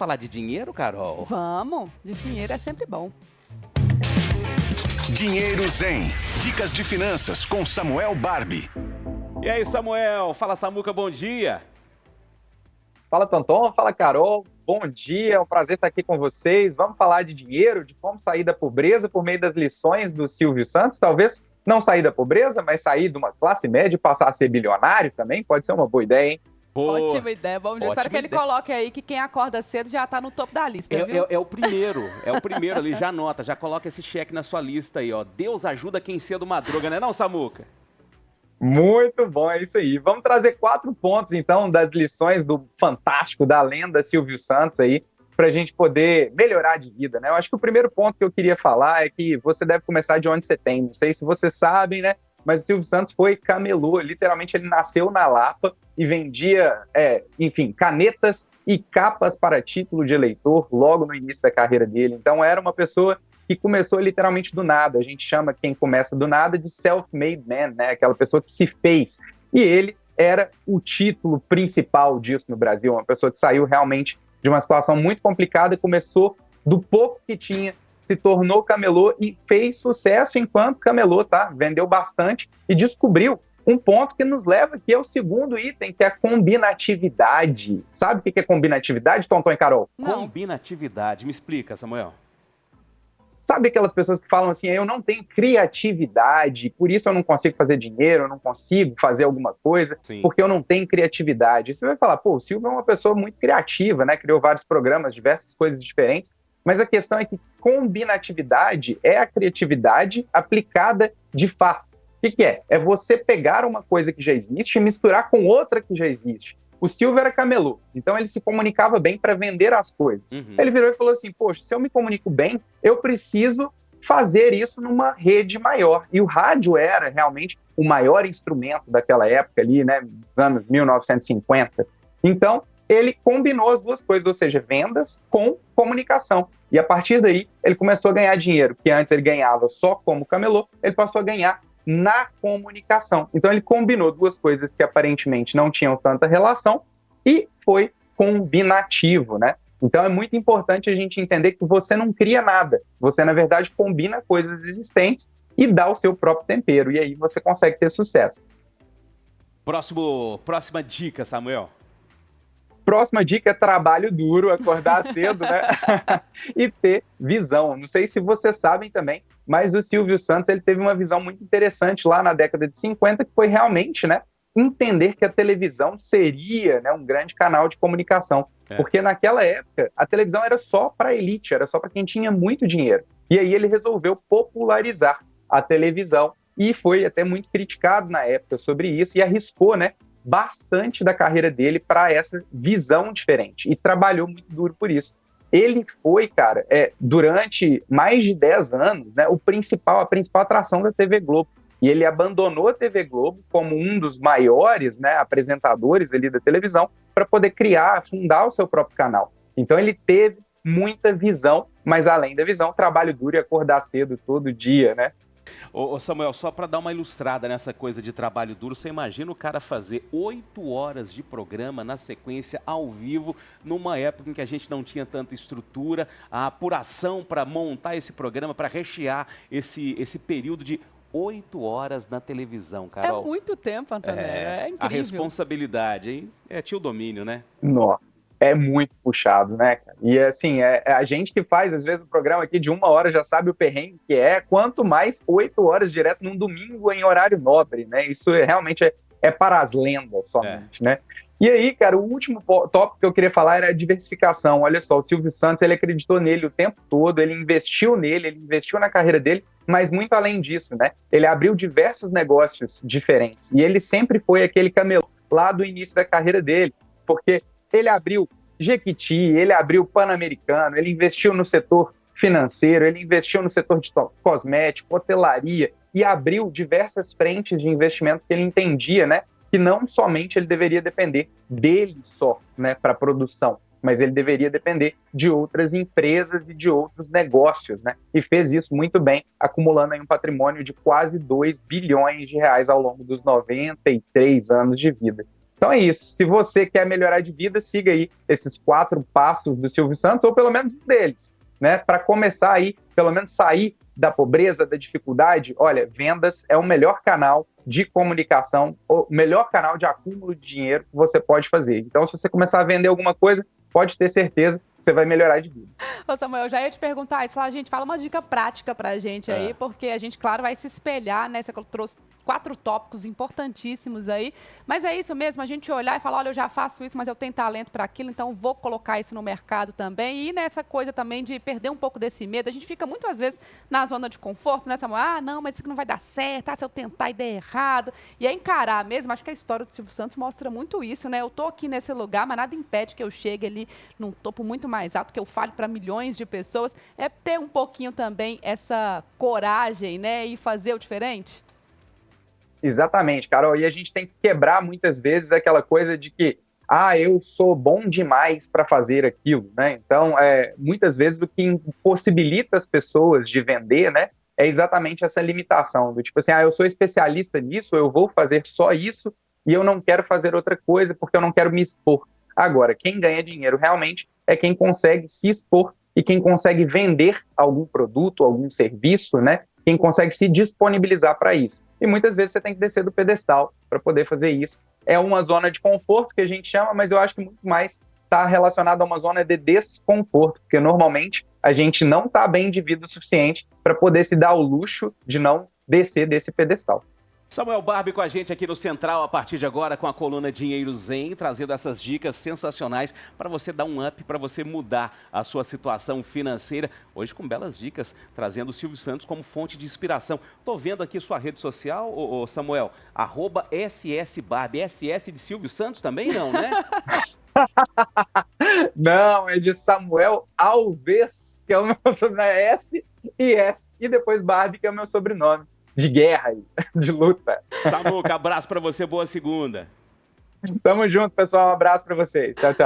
falar de dinheiro, Carol? Vamos, de dinheiro é sempre bom. Dinheiro Zen. Dicas de finanças com Samuel Barbie. E aí, Samuel? Fala, Samuca, bom dia. Fala, Tonton. Fala, Carol. Bom dia, é um prazer estar aqui com vocês. Vamos falar de dinheiro, de como sair da pobreza por meio das lições do Silvio Santos. Talvez não sair da pobreza, mas sair de uma classe média e passar a ser bilionário também. Pode ser uma boa ideia, hein? Boa. Ótima ideia, bom dia. Espero que ele coloque aí que quem acorda cedo já tá no topo da lista, viu? É o primeiro ali, já anota, já coloca esse cheque na sua lista aí, ó. Deus ajuda quem cedo madruga, né não, Samuca? Muito bom, é isso aí. Vamos trazer 4 pontos, então, das lições do fantástico, da lenda Silvio Santos aí, para a gente poder melhorar de vida, né? Eu acho que o primeiro ponto que eu queria falar é que você deve começar de onde você tem. Não sei se vocês sabem, né? Mas o Silvio Santos foi camelô, literalmente ele nasceu na Lapa e vendia, enfim, canetas e capas para título de eleitor logo no início da carreira dele. Então era uma pessoa que começou literalmente do nada. A gente chama quem começa do nada de self-made man, né? Aquela pessoa que se fez. E ele era o título principal disso no Brasil, uma pessoa que saiu realmente de uma situação muito complicada e começou do pouco que tinha, se tornou camelô e fez sucesso enquanto camelô, tá? Vendeu bastante e descobriu um ponto que nos leva aqui ao segundo item, que é a combinatividade. Sabe o que é combinatividade, Tonton e Carol? Não. Combinatividade, me explica, Samuel. Sabe aquelas pessoas que falam assim, eu não tenho criatividade, por isso eu não consigo fazer dinheiro, eu não consigo fazer alguma coisa, Sim. porque eu não tenho criatividade. Você vai falar, pô, o Silvio é uma pessoa muito criativa, né? Criou vários programas, diversas coisas diferentes, mas a questão é que combinatividade é a criatividade aplicada de fato. O que é? É você pegar uma coisa que já existe e misturar com outra que já existe. O Silvio era camelô, então ele se comunicava bem para vender as coisas. Uhum. Ele virou e falou assim, poxa, se eu me comunico bem, eu preciso fazer isso numa rede maior. E o rádio era realmente o maior instrumento daquela época ali, né, nos anos 1950. Então, ele combinou as duas coisas, ou seja, vendas com comunicação. E a partir daí, ele começou a ganhar dinheiro, que antes ele ganhava só como camelô, ele passou a ganhar na comunicação. Então ele combinou duas coisas que aparentemente não tinham tanta relação e foi combinativo, né? Então é muito importante a gente entender que você não cria nada, você na verdade combina coisas existentes e dá o seu próprio tempero, e aí você consegue ter sucesso. Próxima dica, Samuel. Próxima dica é trabalho duro, acordar cedo, né? E ter visão. Não sei se vocês sabem também, mas o Silvio Santos ele teve uma visão muito interessante lá na década de 50, que foi realmente, né, entender que a televisão seria, né, um grande canal de comunicação. Porque naquela época, a televisão era só para a elite, era só para quem tinha muito dinheiro. E aí ele resolveu popularizar a televisão e foi até muito criticado na época sobre isso e arriscou, né, bastante da carreira dele para essa visão diferente e trabalhou muito duro por isso. Ele foi, cara, durante mais de 10 anos, né, a principal atração da TV Globo. E ele abandonou a TV Globo como um dos maiores, né, apresentadores ali da televisão para poder criar, fundar o seu próprio canal. Então ele teve muita visão, mas além da visão, trabalho duro e acordar cedo todo dia, né? Ô Samuel, só para dar uma ilustrada nessa coisa de trabalho duro, você imagina o cara fazer 8 horas de programa na sequência, ao vivo, numa época em que a gente não tinha tanta estrutura, a apuração para montar esse programa, para rechear esse período de 8 horas na televisão, Carol. É muito tempo, Antonella, é incrível. A responsabilidade, hein? Tinha o domínio, né? Nossa, é muito puxado, né, cara? E assim, é a gente que faz, às vezes, o programa aqui de 1 hora já sabe o perrengue que é, quanto mais 8 horas direto num domingo em horário nobre, né? Isso realmente é para as lendas somente, né? E aí, cara, o último tópico que eu queria falar era a diversificação. Olha só, o Silvio Santos, ele acreditou nele o tempo todo, ele investiu nele, ele investiu na carreira dele, mas muito além disso, né? Ele abriu diversos negócios diferentes e ele sempre foi aquele camelô lá do início da carreira dele, porque ele abriu Jequiti, ele abriu Pan-Americano, ele investiu no setor financeiro, ele investiu no setor de cosmético, hotelaria e abriu diversas frentes de investimento que ele entendia, né? Que não somente ele deveria depender dele só, né, para a produção, mas ele deveria depender de outras empresas e de outros negócios, né? E fez isso muito bem, acumulando aí um patrimônio de quase 2 bilhões de reais ao longo dos 93 anos de vida. Então é isso. Se você quer melhorar de vida, siga aí esses 4 passos do Silvio Santos, ou pelo menos um deles, né? Para começar aí, pelo menos sair da pobreza, da dificuldade. Olha, vendas é o melhor canal de comunicação, o melhor canal de acúmulo de dinheiro que você pode fazer. Então, se você começar a vender alguma coisa, pode ter certeza que você vai melhorar de vida. Ô Samuel, eu já ia te perguntar isso. Gente, fala uma dica prática pra gente aí, porque a gente, claro, vai se espelhar, né? Você trouxe 4 tópicos importantíssimos aí, mas é isso mesmo, a gente olhar e falar, olha, eu já faço isso, mas eu tenho talento para aquilo, então vou colocar isso no mercado também. E nessa coisa também de perder um pouco desse medo, a gente fica muitas vezes na zona de conforto, né, Samuel? Ah, não, mas isso não vai dar certo, se eu tentar e der errado. E é encarar mesmo, acho que a história do Silvio Santos mostra muito isso, né? Eu tô aqui nesse lugar, mas nada impede que eu chegue ali num topo muito mais alto, que eu fale para milhões de pessoas. É ter um pouquinho também essa coragem, né, e fazer o diferente. Exatamente, Carol. E a gente tem que quebrar muitas vezes aquela coisa de que, eu sou bom demais para fazer aquilo, né? Então, muitas vezes o que impossibilita as pessoas de vender, né, é exatamente essa limitação do tipo assim, eu sou especialista nisso, eu vou fazer só isso e eu não quero fazer outra coisa porque eu não quero me expor. Agora, quem ganha dinheiro realmente é quem consegue se expor e quem consegue vender algum produto, algum serviço, né? Quem consegue se disponibilizar para isso. E muitas vezes você tem que descer do pedestal para poder fazer isso. É uma zona de conforto que a gente chama, mas eu acho que muito mais está relacionado a uma zona de desconforto, porque normalmente a gente não está bem de vida o suficiente para poder se dar o luxo de não descer desse pedestal. Samuel Barbie com a gente aqui no Central, a partir de agora com a coluna Dinheiro Zen, trazendo essas dicas sensacionais para você dar um up, para você mudar a sua situação financeira. Hoje com belas dicas, trazendo o Silvio Santos como fonte de inspiração. Tô vendo aqui sua rede social, Samuel, @SSBarbie. SS de Silvio Santos também não, né? Não, é de Samuel Alves, que é o meu sobrenome, S e S, e depois Barbie, que é o meu sobrenome. De guerra, de luta. Samuca, abraço pra você, boa segunda. Tamo junto, pessoal. Um abraço pra vocês. Tchau, tchau.